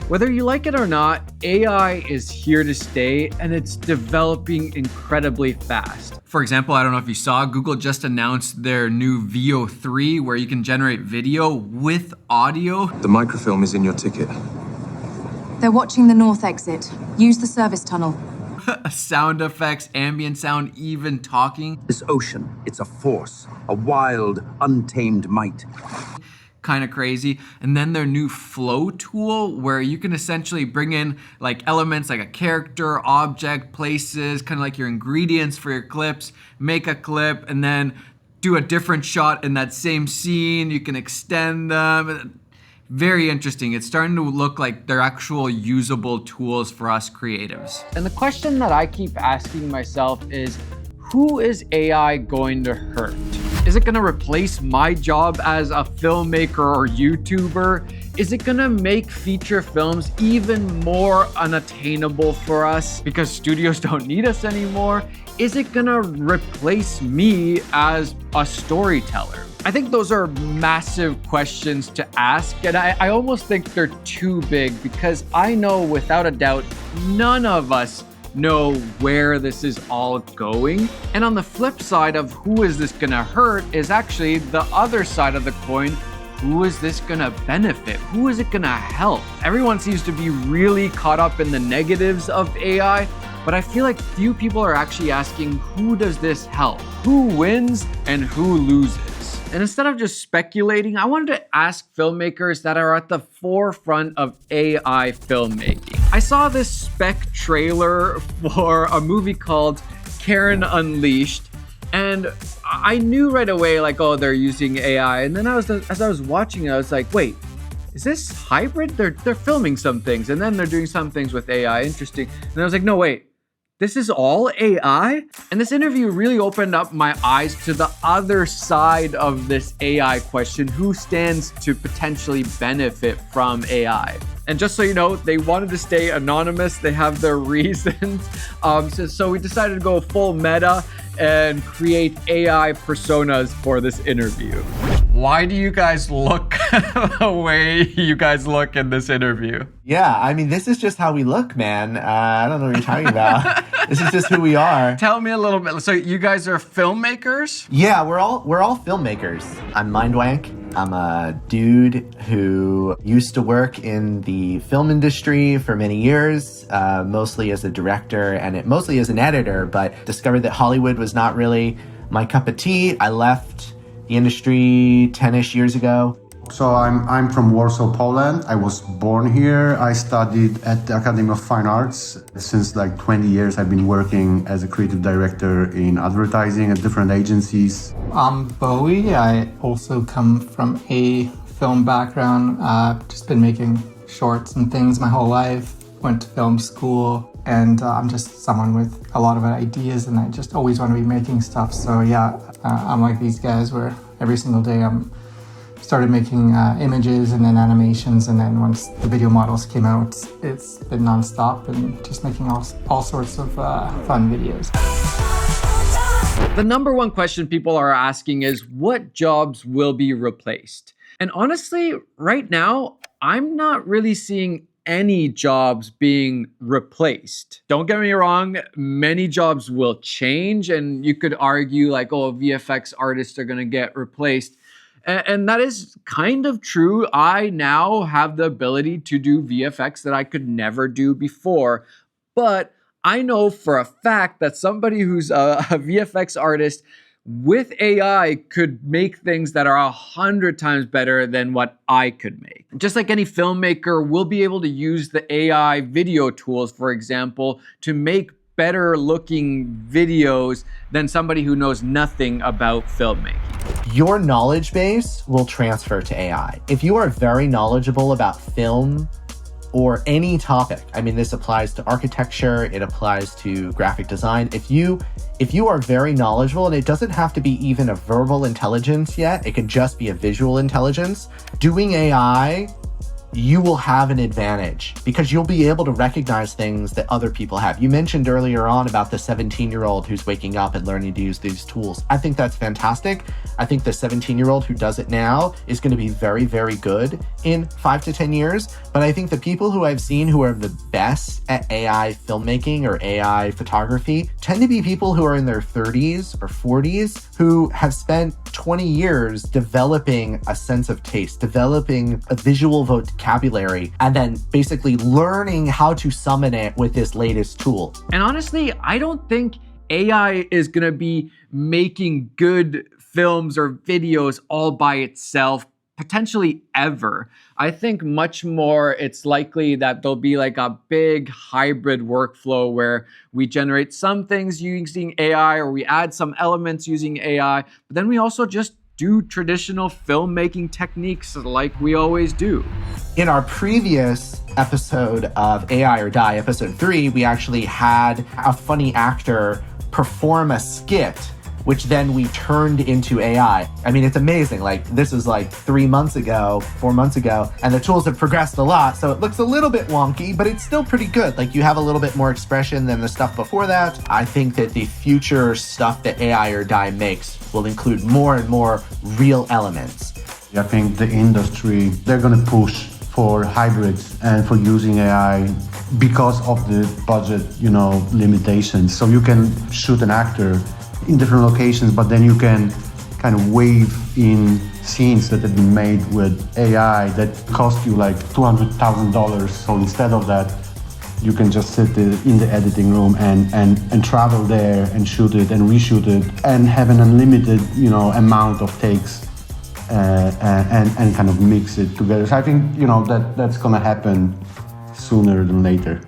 Whether you like it or not, AI is here to stay and it's developing incredibly fast. For example, I don't know if you saw, Google just announced their new VO 3 where you can generate video with audio. The microfilm is in your ticket. They're watching the north exit. Use the service tunnel. Sound effects, ambient sound, even talking. This ocean, it's a force, a wild, untamed might. Kind of crazy. And then their new flow tool where you can essentially bring in like elements like a character, object, places, kind of like your ingredients for your clips, make a clip and then do a different shot in that same scene. You can extend them. Very interesting. It's starting to look like they're actual usable tools for us creatives. And the question that I keep asking myself is, who is AI going to hurt? Is it gonna replace my job as a filmmaker or YouTuber? Is it gonna make feature films even more unattainable for us because studios don't need us anymore? Is it gonna replace me as a storyteller? I think those are massive questions to ask, and I almost think they're too big because I know without a doubt, none of us know where this is all going. And on the flip side of who is this gonna hurt is actually the other side of the coin. Who is this gonna benefit? Who is it gonna help? Everyone seems to be really caught up in the negatives of AI, but I feel like few people are actually asking, who does this help? Who wins and who loses? And instead of just speculating, I wanted to ask filmmakers that are at the forefront of AI filmmaking. I saw this spec trailer for a movie called Karen Unleashed, and I knew right away, like, oh, they're using AI. And then as I was watching it, I was like, wait, is this hybrid? They're filming some things, and then they're doing some things with AI. Interesting. And I was like, no, wait. This is all AI? And this interview really opened up my eyes to the other side of this AI question. Who stands to potentially benefit from AI? And just so you know, they wanted to stay anonymous. They have their reasons. So we decided to go full meta and create AI personas for this interview. Why do you guys look the way you guys look in this interview? Yeah, I mean, this is just how we look, man. I don't know what you're talking about. This is just who we are. Tell me a little bit. So you guys are filmmakers? Yeah, we're all filmmakers. I'm Mindwank. I'm a dude who used to work in the film industry for many years, mostly as a director and mostly as an editor, but discovered that Hollywood was not really my cup of tea. I left the industry 10-ish years ago. So I'm from Warsaw, Poland. I was born here. I studied at the Academy of Fine Arts. Since like 20 years, I've been working as a creative director in advertising at different agencies. I'm Bowie. I also come from a film background. I've just been making shorts and things my whole life. Went to film school, and I'm just someone with a lot of ideas, and I just always want to be making stuff. So yeah, I'm like these guys where every single day I'm started making images and then animations, and then once the video models came out, it's been nonstop and just making all sorts of fun videos. The number one question people are asking is, what jobs will be replaced? And honestly, right now, I'm not really seeing any jobs being replaced. Don't get me wrong, many jobs will change, and you could argue like, oh, VFX artists are gonna get replaced. And that is kind of true. I now have the ability to do VFX that I could never do before. But I know for a fact that somebody who's a VFX artist with AI could make things that are 100 times better than what I could make. Just like any filmmaker will be able to use the AI video tools, for example, to make better looking videos than somebody who knows nothing about filmmaking. Your knowledge base will transfer to AI. If you are very knowledgeable about film or any topic, I mean, this applies to architecture, it applies to graphic design. If you are very knowledgeable, and it doesn't have to be even a verbal intelligence yet, it could just be a visual intelligence, doing AI you will have an advantage because you'll be able to recognize things that other people have. You mentioned earlier on about the 17-year-old who's waking up and learning to use these tools. I think that's fantastic. I think the 17-year-old who does it now is going to be very, very good in 5 to 10 years. But I think the people who I've seen who are the best at AI filmmaking or AI photography tend to be people who are in their 30s or 40s who have spent 20 years developing a sense of taste, developing a visual vocabulary, and then basically learning how to summon it with this latest tool. And honestly, I don't think AI is going to be making good films or videos all by itself, potentially ever. I think much more it's likely that there'll be like a big hybrid workflow where we generate some things using AI or we add some elements using AI, but then we also just do traditional filmmaking techniques like we always do. In our previous episode of AI or Die, episode 3, we actually had a funny actor perform a skit, which then we turned into AI. I mean, it's amazing. Like, this is like 4 months ago, and the tools have progressed a lot, so it looks a little bit wonky, but it's still pretty good. Like, you have a little bit more expression than the stuff before that. I think that the future stuff that AI or Die makes will include more and more real elements. I think the industry, they're going to push for hybrids and for using AI because of the budget, limitations. So you can shoot an actor in different locations, but then you can kind of wave in scenes that have been made with AI that cost you like $200,000. So instead of that, you can just sit in the editing room and travel there and shoot it and reshoot it and have an unlimited, amount of takes and kind of mix it together. So I think, that's going to happen sooner than later.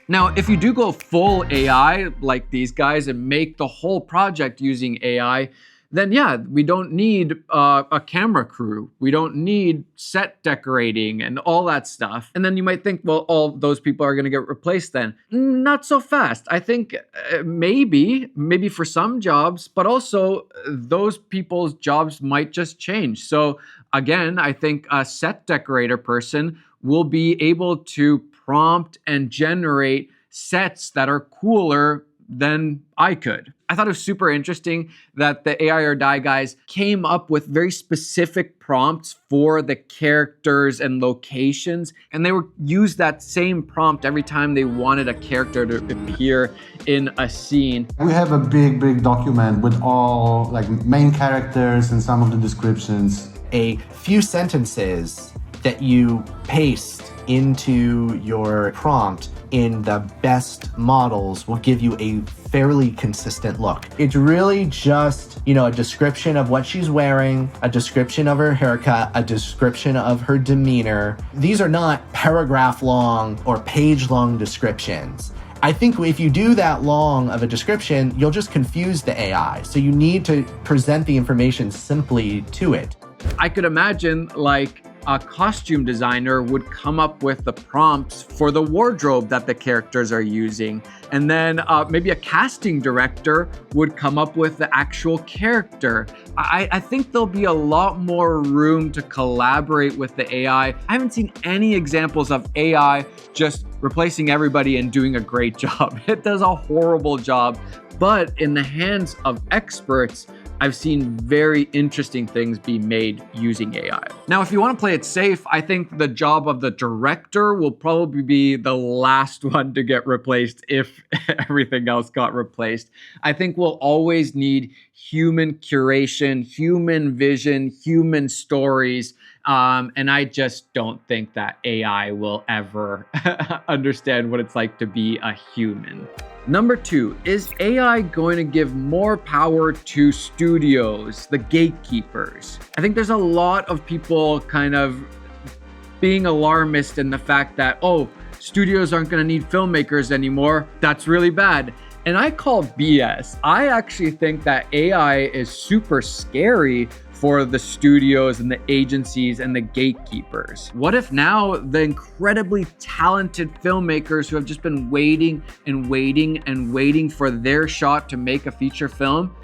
Now, if you do go full AI like these guys and make the whole project using AI, then yeah, we don't need a camera crew. We don't need set decorating and all that stuff. And then you might think, well, all those people are going to get replaced then. Not so fast. I think maybe for some jobs, but also those people's jobs might just change. So again, I think a set decorator person will be able to prompt and generate sets that are cooler than I could. I thought it was super interesting that the AI or Die guys came up with very specific prompts for the characters and locations, and they would use that same prompt every time they wanted a character to appear in a scene. We have a big document with all like main characters and some of the descriptions. A few sentences that you paste into your prompt in the best models will give you a fairly consistent look. It's really just, a description of what she's wearing, a description of her haircut, a description of her demeanor. These are not paragraph long or page long descriptions. I think if you do that long of a description, you'll just confuse the AI. So you need to present the information simply to it. I could imagine like a costume designer would come up with the prompts for the wardrobe that the characters are using. And then maybe a casting director would come up with the actual character. I think there'll be a lot more room to collaborate with the AI. I haven't seen any examples of AI just replacing everybody and doing a great job. It does a horrible job. But in the hands of experts, I've seen very interesting things be made using AI. Now, if you want to play it safe, I think the job of the director will probably be the last one to get replaced if everything else got replaced. I think we'll always need human curation, human vision, human stories. And I just don't think that AI will ever understand what it's like to be a human. Number 2, is AI going to give more power to studios, the gatekeepers? I think there's a lot of people kind of being alarmist in the fact that, studios aren't going to need filmmakers anymore. That's really bad. And I call BS. I actually think that AI is super scary for the studios and the agencies and the gatekeepers. What if now the incredibly talented filmmakers who have just been waiting and waiting and waiting for their shot to make a feature film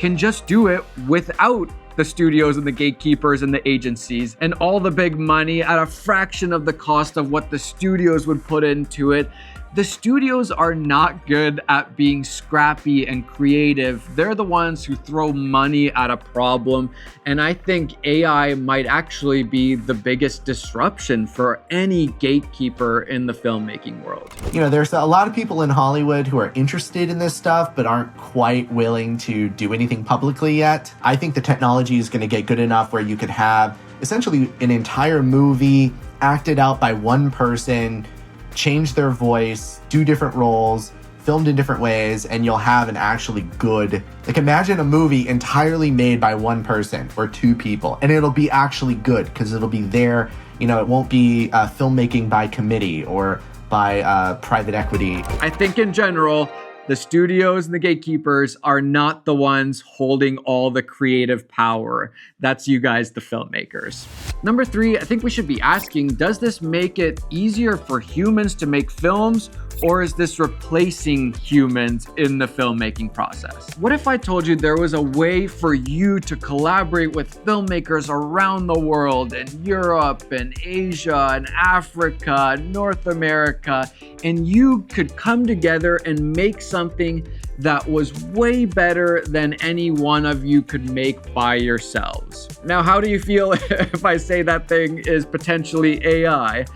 can just do it without the studios and the gatekeepers and the agencies and all the big money at a fraction of the cost of what the studios would put into it. The studios are not good at being scrappy and creative. They're the ones who throw money at a problem. And I think AI might actually be the biggest disruption for any gatekeeper in the filmmaking world. You know, there's a lot of people in Hollywood who are interested in this stuff, but aren't quite willing to do anything publicly yet. I think the technology is going to get good enough where you could have essentially an entire movie acted out by one person, change their voice, do different roles, filmed in different ways, and you'll have an actually good, like imagine a movie entirely made by one person or two people, and it'll be actually good because it'll be there. You know, it won't be filmmaking by committee or by private equity. I think in general, the studios and the gatekeepers are not the ones holding all the creative power. That's you guys, the filmmakers. Number 3, I think we should be asking, does this make it easier for humans to make films, or is this replacing humans in the filmmaking process? What if I told you there was a way for you to collaborate with filmmakers around the world, in Europe and Asia and Africa, North America, and you could come together and make something that was way better than any one of you could make by yourselves? Now, how do you feel if I say that thing is potentially AI?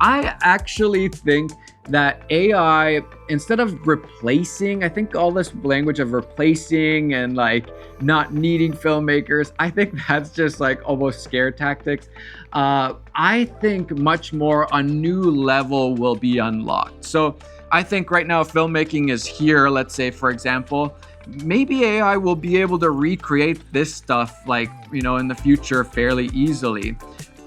I actually think that AI, instead of replacing, I think all this language of replacing and like not needing filmmakers, I think that's just like almost scare tactics. I think much more a new level will be unlocked. So I think right now filmmaking is here, let's say, for example, maybe AI will be able to recreate this stuff like, you know, in the future fairly easily.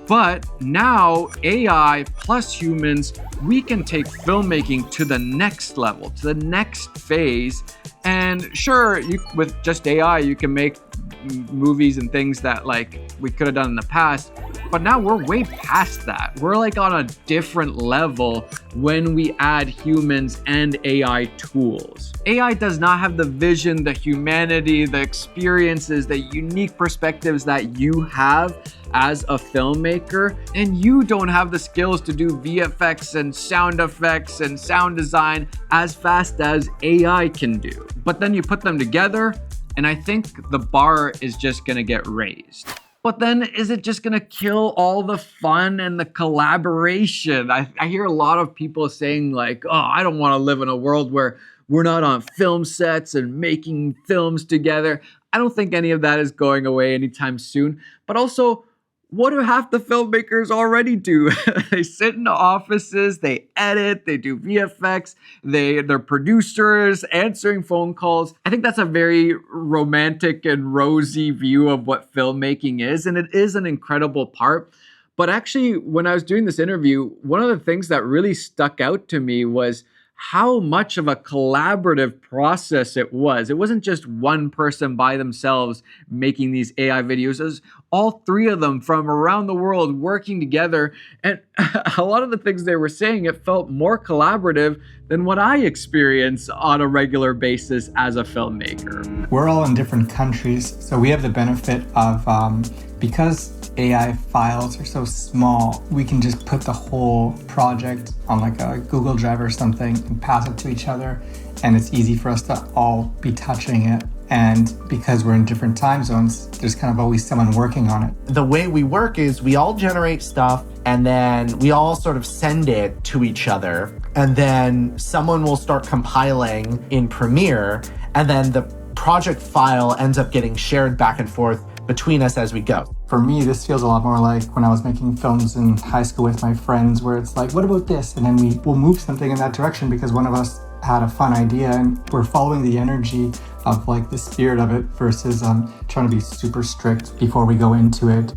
But now AI plus humans, we can take filmmaking to the next level, to the next phase. And sure, with just AI, you can make movies and things that like we could have done in the past. But now we're way past that. We're like on a different level when we add humans and AI tools. AI does not have the vision, the humanity, the experiences, the unique perspectives that you have as a filmmaker, and you don't have the skills to do VFX and sound effects and sound design as fast as AI can do. But then you put them together, and I think the bar is just gonna get raised. But then is it just gonna kill all the fun and the collaboration? I hear a lot of people saying like, oh, I don't wanna live in a world where we're not on film sets and making films together. I don't think any of that is going away anytime soon. But also, what do half the filmmakers already do? They sit in the offices, they edit, they do VFX, they're producers, answering phone calls. I think that's a very romantic and rosy view of what filmmaking is, and it is an incredible part. But actually, when I was doing this interview, one of the things that really stuck out to me was how much of a collaborative process it was. It wasn't just one person by themselves making these AI videos. It was all three of them from around the world working together. And a lot of the things they were saying, it felt more collaborative than what I experience on a regular basis as a filmmaker. We're all in different countries, so we have the benefit of, because AI files are so small, we can just put the whole project on like a Google Drive or something and pass it to each other. And it's easy for us to all be touching it. And because we're in different time zones, there's kind of always someone working on it. The way we work is we all generate stuff and then we all sort of send it to each other. And then someone will start compiling in Premiere, and then the project file ends up getting shared back and forth between us as we go. For me, this feels a lot more like when I was making films in high school with my friends, where it's like, what about this? And then we'll move something in that direction because one of us had a fun idea, and we're following the energy of like the spirit of it versus trying to be super strict before we go into it.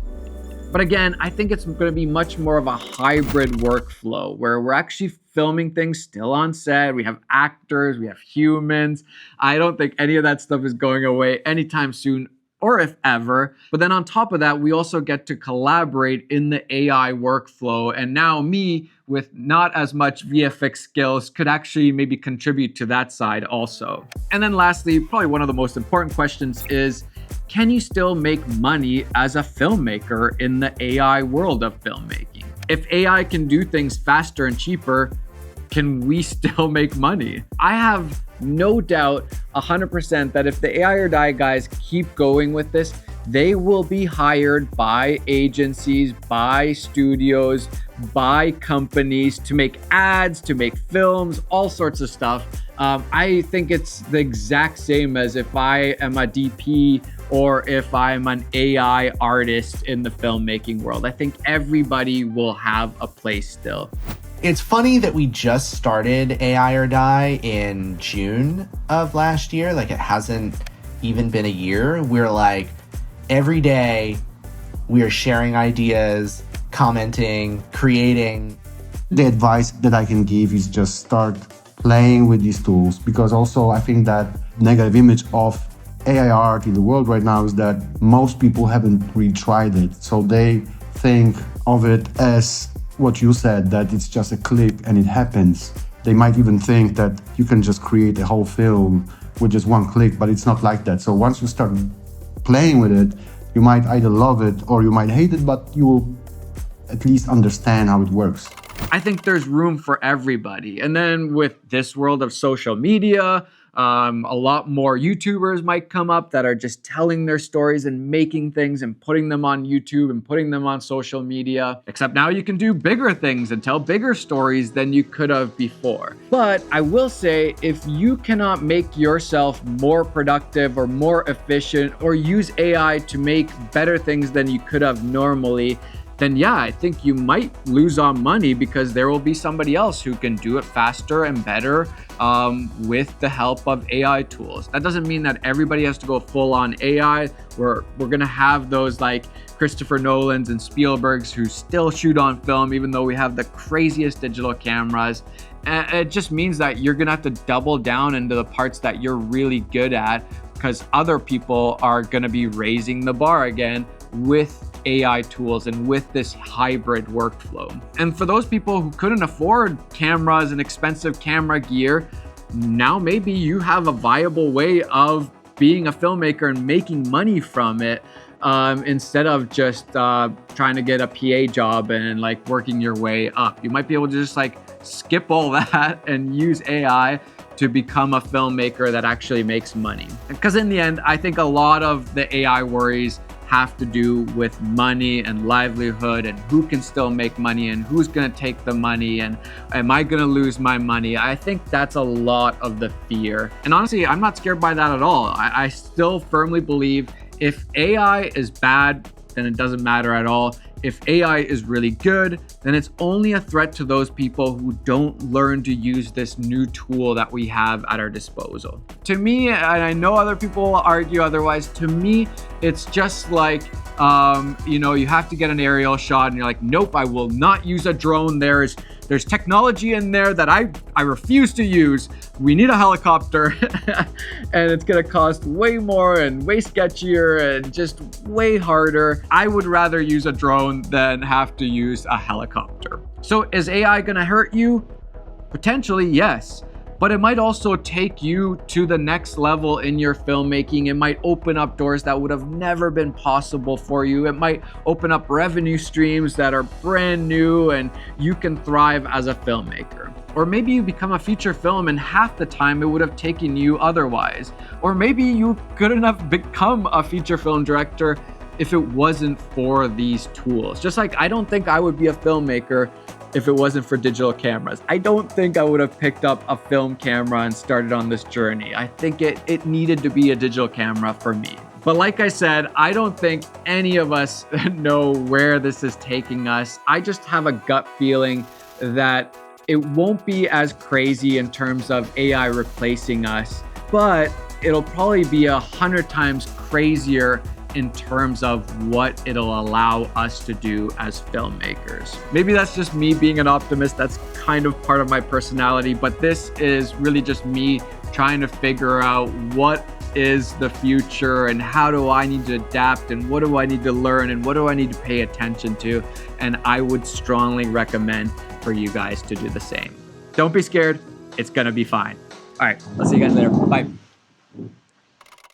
But again, I think it's going to be much more of a hybrid workflow where we're actually filming things still on set. We have actors, we have humans. I don't think any of that stuff is going away anytime soon, or if ever. But then on top of that, we also get to collaborate in the AI workflow. And now me, with not as much VFX skills, could actually maybe contribute to that side also. And then lastly, probably one of the most important questions is, can you still make money as a filmmaker in the AI world of filmmaking? If AI can do things faster and cheaper, can we still make money? I have no doubt 100% that if the AI or die guys keep going with this, they will be hired by agencies, by studios, by companies to make ads, to make films, all sorts of stuff. I think it's the exact same as if I am a DP or if I'm an AI artist in the filmmaking world. I think everybody will have a place still. It's funny that we just started AI or Die in June of last year. Like, it hasn't even been a year. We're like, every day we are sharing ideas, commenting, creating. The advice that I can give is just start playing with these tools, because also I think that negative image of AI art in the world right now is that most people haven't really tried it. So they think of it as what you said, that it's just a click and it happens. They might even think that you can just create a whole film with just one click, but it's not like that. So once you start playing with it, you might either love it or you might hate it, but you will at least understand how it works. I think there's room for everybody. And then with this world of social media, a lot more YouTubers might come up that are just telling their stories and making things and putting them on YouTube and putting them on social media. Except now you can do bigger things and tell bigger stories than you could have before. But I will say, if you cannot make yourself more productive or more efficient or use AI to make better things than you could have normally, then yeah, I think you might lose on money because there will be somebody else who can do it faster and better with the help of AI tools. That doesn't mean that everybody has to go full on AI. We're gonna have those like Christopher Nolans and Spielbergs who still shoot on film, even though we have the craziest digital cameras. And it just means that you're gonna have to double down into the parts that you're really good at, because other people are gonna be raising the bar again with AI tools and with this hybrid workflow. And for those people who couldn't afford cameras and expensive camera gear, now maybe you have a viable way of being a filmmaker and making money from it, instead of just trying to get a PA job and like working your way up. You might be able to just like skip all that and use AI to become a filmmaker that actually makes money. Because in the end, I think a lot of the AI worries have to do with money and livelihood and who can still make money and who's gonna take the money and am I gonna lose my money? I think that's a lot of the fear. And honestly, I'm not scared by that at all. I still firmly believe if AI is bad, then it doesn't matter at all. If AI is really good, then it's only a threat to those people who don't learn to use this new tool that we have at our disposal. To me, and I know other people argue otherwise, to me, it's just like, you have to get an aerial shot and you're like, nope, I will not use a drone. There's technology in there that I refuse to use. We need a helicopter and it's gonna cost way more and way sketchier and just way harder. I would rather use a drone than have to use a helicopter. So is AI gonna hurt you? Potentially, yes. But it might also take you to the next level in your filmmaking. It might open up doors that would have never been possible for you. It might open up revenue streams that are brand new and you can thrive as a filmmaker. Or maybe you become a feature film in half the time it would have taken you otherwise. Or maybe you couldn't have become a feature film director if it wasn't for these tools. Just like I don't think I would be a filmmaker if it wasn't for digital cameras. I don't think I would have picked up a film camera and started on this journey. I think it needed to be a digital camera for me. But like I said, I don't think any of us know where this is taking us. I just have a gut feeling that it won't be as crazy in terms of AI replacing us, but it'll probably be 100 times crazier in terms of what it'll allow us to do as filmmakers. Maybe that's just me being an optimist. That's kind of part of my personality, but this is really just me trying to figure out what is the future and how do I need to adapt and what do I need to learn and what do I need to pay attention to. And I would strongly recommend for you guys to do the same. Don't be scared. It's gonna be fine. All right, I'll see you guys later. Bye.